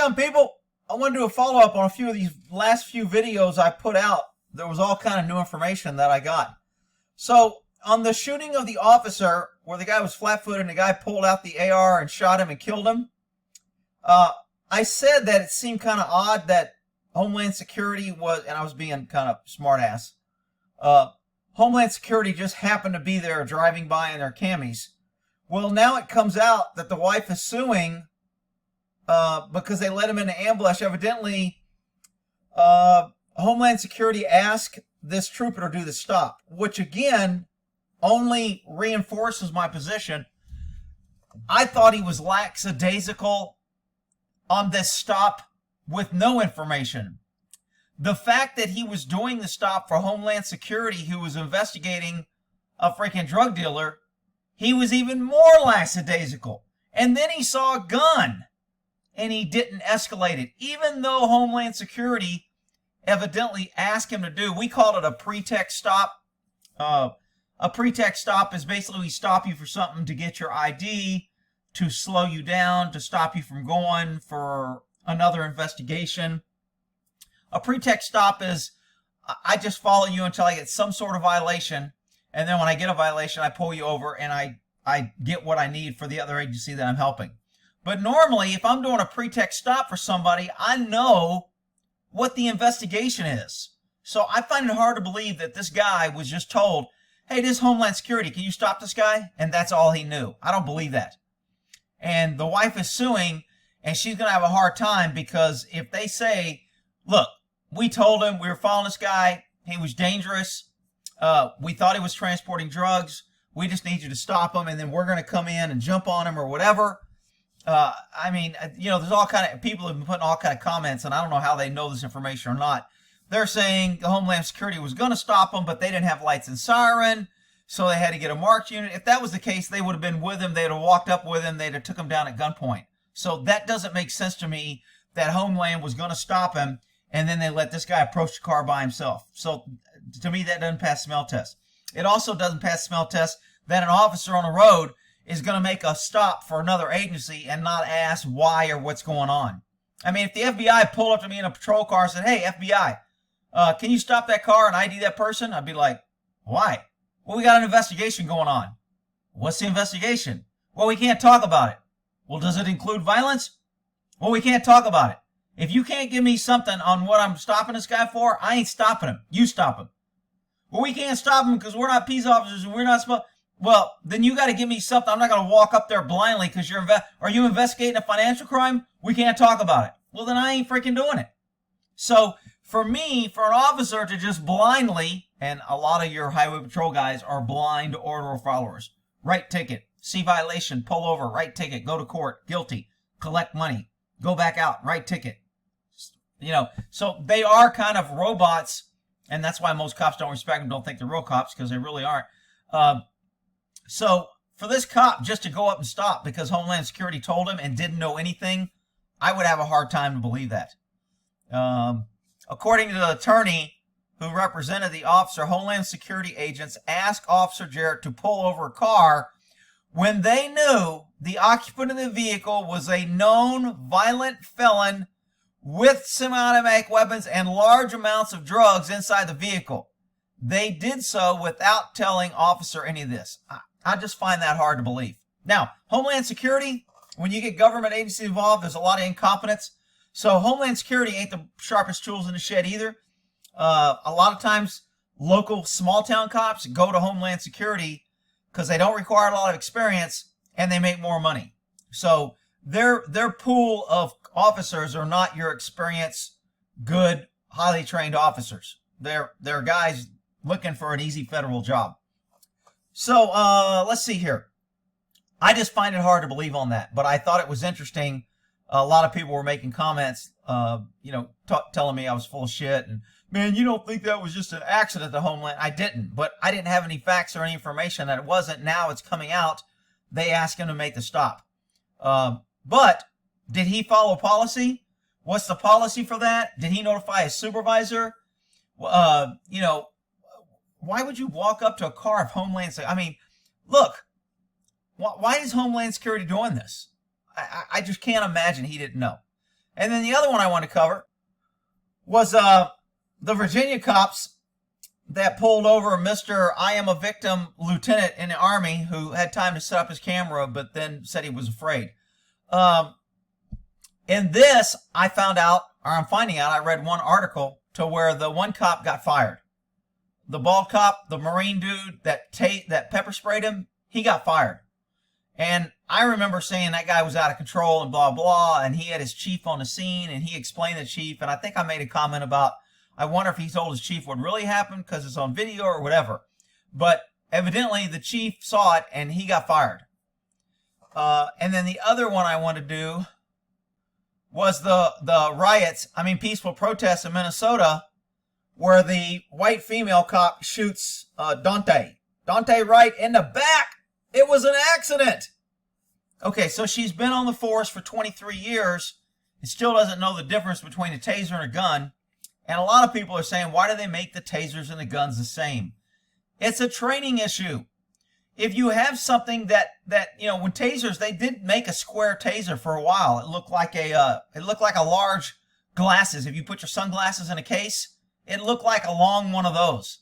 on, people. I want to do a follow-up on a few of these last few videos I put out. There was all kind of new information that I got. So, on the shooting of the officer, where the guy was flat-footed and the guy pulled out the AR and shot him and killed him, I said that it seemed kind of odd that Homeland Security was, and I was being kind of smart-ass, Homeland Security just happened to be there driving by in their camis. Well, now it comes out that the wife is suing because they let him in an ambush. Evidently, Homeland Security asked this trooper to do the stop, which again only reinforces my position. I thought he was lackadaisical on this stop with no information. The fact that he was doing the stop for Homeland Security, who was investigating a freaking drug dealer, he was even more lackadaisical. And then he saw a gun, and he didn't escalate it, even though Homeland Security evidently asked him to do. We called it a pretext stop. A pretext stop is basically we stop you for something to get your ID, to slow you down, to stop you from going for another investigation. A pretext stop is I just follow you until I get some sort of violation, and then when I get a violation, I pull you over and I get what I need for the other agency that I'm helping. But normally, if I'm doing a pretext stop for somebody, I know what the investigation is. So I find it hard to believe that this guy was just told, hey, this is Homeland Security, can you stop this guy? And that's all he knew. I don't believe that. And the wife is suing, and she's going to have a hard time, because if they say, look, we told him we were following this guy, he was dangerous, we thought he was transporting drugs, we just need you to stop him, and then we're going to come in and jump on him or whatever. I mean, you know, there's all kind of people have been putting all kind of comments, and I don't know how they know this information or not. They're saying the Homeland Security was going to stop him, but they didn't have lights and siren, so they had to get a marked unit. If that was the case, they would have been with him. They'd have walked up with him. They'd have took him down at gunpoint. So that doesn't make sense to me, that Homeland was going to stop him, and then they let this guy approach the car by himself. So to me, that doesn't pass the smell test. It also doesn't pass the smell test that an officer on the road is going to make a stop for another agency and not ask why or what's going on. I mean, if the FBI pulled up to me in a patrol car and said, hey, FBI, can you stop that car and ID that person? I'd be like, why? Well, we got an investigation going on. What's the investigation? Well, we can't talk about it. Well, does it include violence? Well, we can't talk about it. If you can't give me something on what I'm stopping this guy for, I ain't stopping him. You stop him. Well, we can't stop him because we're not peace officers and we're not supposed... Well, then you got to give me something. I'm not going to walk up there blindly because are you investigating a financial crime? We can't talk about it. Well, then I ain't freaking doing it. So for me, for an officer to just blindly, and a lot of your highway patrol guys are blind order followers. Write ticket, see violation, pull over, write ticket, go to court, guilty, collect money, go back out, write ticket. You know, so they are kind of robots, and that's why most cops don't respect them, don't think they're real cops, because they really aren't. So for this cop just to go up and stop because Homeland Security told him and didn't know anything, I would have a hard time to believe that. According to the attorney who represented the officer, Homeland Security agents asked Officer Jarrett to pull over a car when they knew the occupant of the vehicle was a known violent felon with semi-automatic weapons and large amounts of drugs inside the vehicle. They did so without telling officer any of this. I just find that hard to believe. Now, Homeland Security, when you get government agencies involved, there's a lot of incompetence. So Homeland Security ain't the sharpest tools in the shed either. A lot of times, local small-town cops go to Homeland Security because they don't require a lot of experience and they make more money. So their pool of officers are not your experienced, good, highly trained officers. They're guys looking for an easy federal job. So let's see here. I just find it hard to believe on that, but I thought it was interesting. A lot of people were making comments, telling me I was full of shit. And, man, you don't think that was just an accident at Homeland? I didn't, but I didn't have any facts or any information that it wasn't. Now it's coming out. They asked him to make the stop. But did he follow policy? What's the policy for that? Did he notify his supervisor? Why would you walk up to a car of Homeland Security? I mean, look, why is Homeland Security doing this? I just can't imagine he didn't know. And then the other one I want to cover was the Virginia cops that pulled over Mr. I am a victim lieutenant in the Army who had time to set up his camera, but then said he was afraid. In this, I found out, or I'm finding out, I read one article to where the one cop got fired. The bald cop, the Marine dude that pepper sprayed him, he got fired. And I remember saying that guy was out of control and blah, blah, and he had his chief on the scene, and he explained to the chief, and I think I made a comment about, I wonder if he told his chief what really happened because it's on video or whatever. But evidently the chief saw it, and he got fired. And then the other one I want to do was the riots, peaceful protests in Minnesota, where the white female cop shoots Daunte Wright in the back. It was an accident. Okay, so she's been on the force for 23 years and still doesn't know the difference between a taser and a gun. And a lot of people are saying, why do they make the tasers and the guns the same? It's a training issue. If you have something that when tasers, they did make a square taser for a while. It looked like a large glasses. If you put your sunglasses in a case, it looked like a long one of those.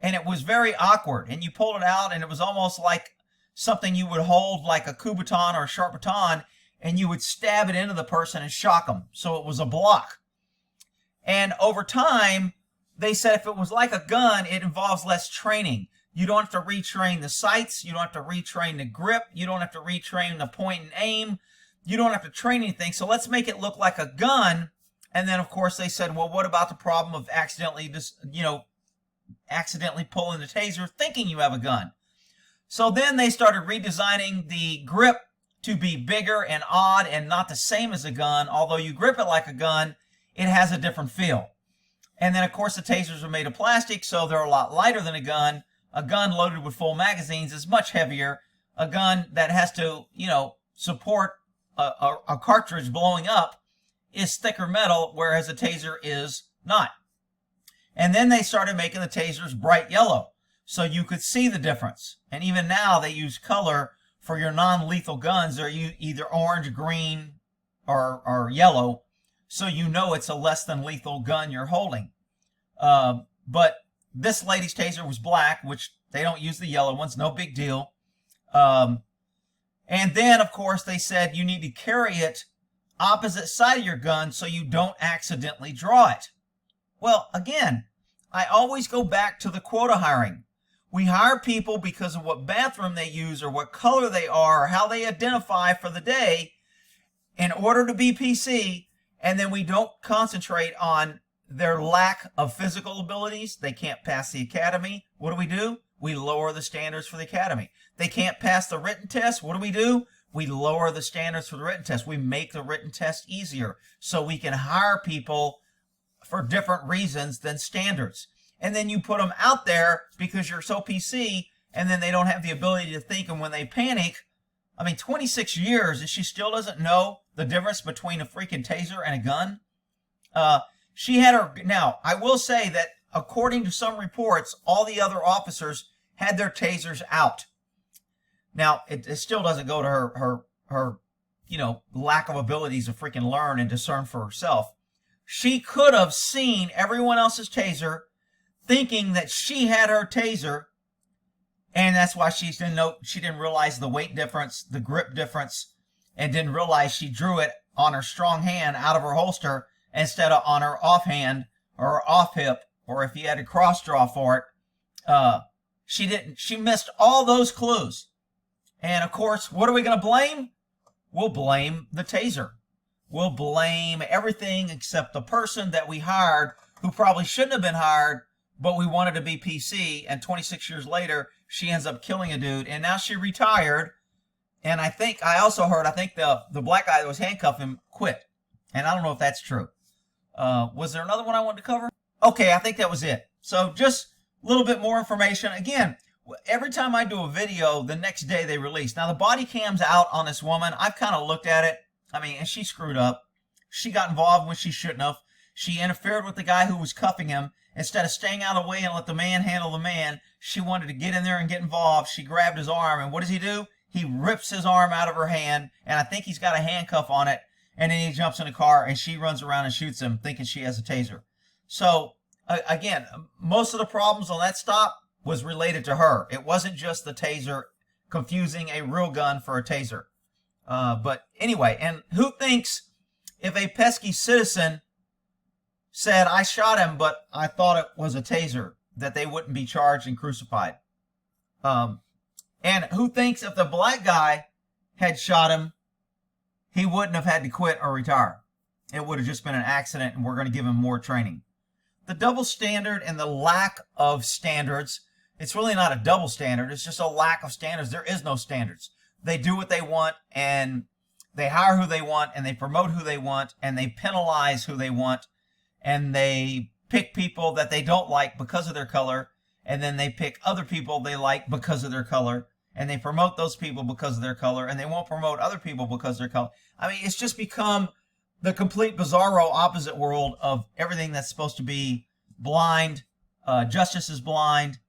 And it was very awkward. And you pulled it out, and it was almost like something you would hold like a Kubotan or a sharp baton, and you would stab it into the person and shock them. So it was a block. And over time, they said if it was like a gun, it involves less training. You don't have to retrain the sights. You don't have to retrain the grip. You don't have to retrain the point and aim. You don't have to train anything. So let's make it look like a gun. And then, of course, they said, well, what about the problem of accidentally pulling the taser thinking you have a gun? So then they started redesigning the grip to be bigger and odd and not the same as a gun. Although you grip it like a gun, it has a different feel. And then, of course, the tasers are made of plastic, so they're a lot lighter than a gun. A gun loaded with full magazines is much heavier. A gun that has to, support a cartridge blowing up is thicker metal, whereas a taser is not. And then they started making the tasers bright yellow, so you could see the difference. And even now, they use color for your non-lethal guns. They're either orange, green, or yellow, so you know it's a less than lethal gun you're holding. But this lady's taser was black, which they don't use the yellow ones, no big deal. And then, of course, they said you need to carry it opposite side of your gun so you don't accidentally draw it. Well, again, I always go back to the quota hiring. We hire people because of what bathroom they use or what color they are or how they identify for the day in order to be PC, and then we don't concentrate on their lack of physical abilities. They can't pass the academy. What do? We lower the standards for the academy. They can't pass the written test. What do? We lower the standards for the written test. We make the written test easier so we can hire people for different reasons than standards. And then you put them out there because you're so PC, and then they don't have the ability to think, and when they panic, 26 years, and she still doesn't know the difference between a freaking taser and a gun? She had her... Now, I will say that according to some reports, all the other officers had their tasers out. Now, it still doesn't go to her lack of abilities to freaking learn and discern for herself. She could have seen everyone else's taser, thinking that she had her taser, and that's why she didn't realize the weight difference, the grip difference, and didn't realize she drew it on her strong hand out of her holster instead of on her offhand or her off hip, or if you had a cross draw for it. She missed all those clues. And of course, what are we going to blame? We'll blame the taser. We'll blame everything except the person that we hired who probably shouldn't have been hired, but we wanted to be PC, and 26 years later, she ends up killing a dude, and now she retired, and I think the black guy that was handcuffing him quit, and I don't know if that's true. Was there another one I wanted to cover? Okay, I think that was it. So just a little bit more information. Again, every time I do a video, the next day they release. Now, the body cam's out on this woman. I've kind of looked at it. And she screwed up. She got involved when she shouldn't have. She interfered with the guy who was cuffing him. Instead of staying out of the way and let the man handle the man, she wanted to get in there and get involved. She grabbed his arm, and what does he do? He rips his arm out of her hand, and I think he's got a handcuff on it. and then he jumps in a car and she runs around and shoots him thinking she has a taser. So again, most of the problems on that stop was related to her. It wasn't just the taser confusing a real gun for a taser. But anyway, and who thinks if a pesky citizen said, I shot him, but I thought it was a taser, that they wouldn't be charged and crucified? And who thinks if the black guy had shot him, he wouldn't have had to quit or retire? It would have just been an accident, and we're going to give him more training. The double standard and the lack of standards, it's really not a double standard. It's just a lack of standards. There is no standards. They do what they want, and they hire who they want, and they promote who they want, and they penalize who they want, and they pick people that they don't like because of their color, and then they pick other people they like because of their color, and they promote those people because of their color, and they won't promote other people because of their color. I mean, it's just become the complete bizarro opposite world of everything that's supposed to be blind. Justice is blind.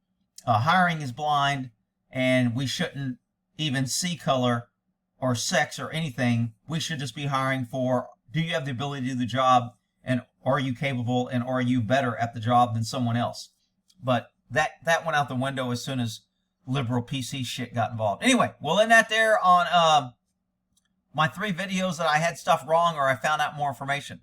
Hiring is blind. And we shouldn't even see color or sex or anything. We should just be hiring for, do you have the ability to do the job? And are you capable, and are you better at the job than someone else? But that went out the window as soon as liberal PC shit got involved. Anyway, we'll end that there on my 3 videos that I had stuff wrong or I found out more information.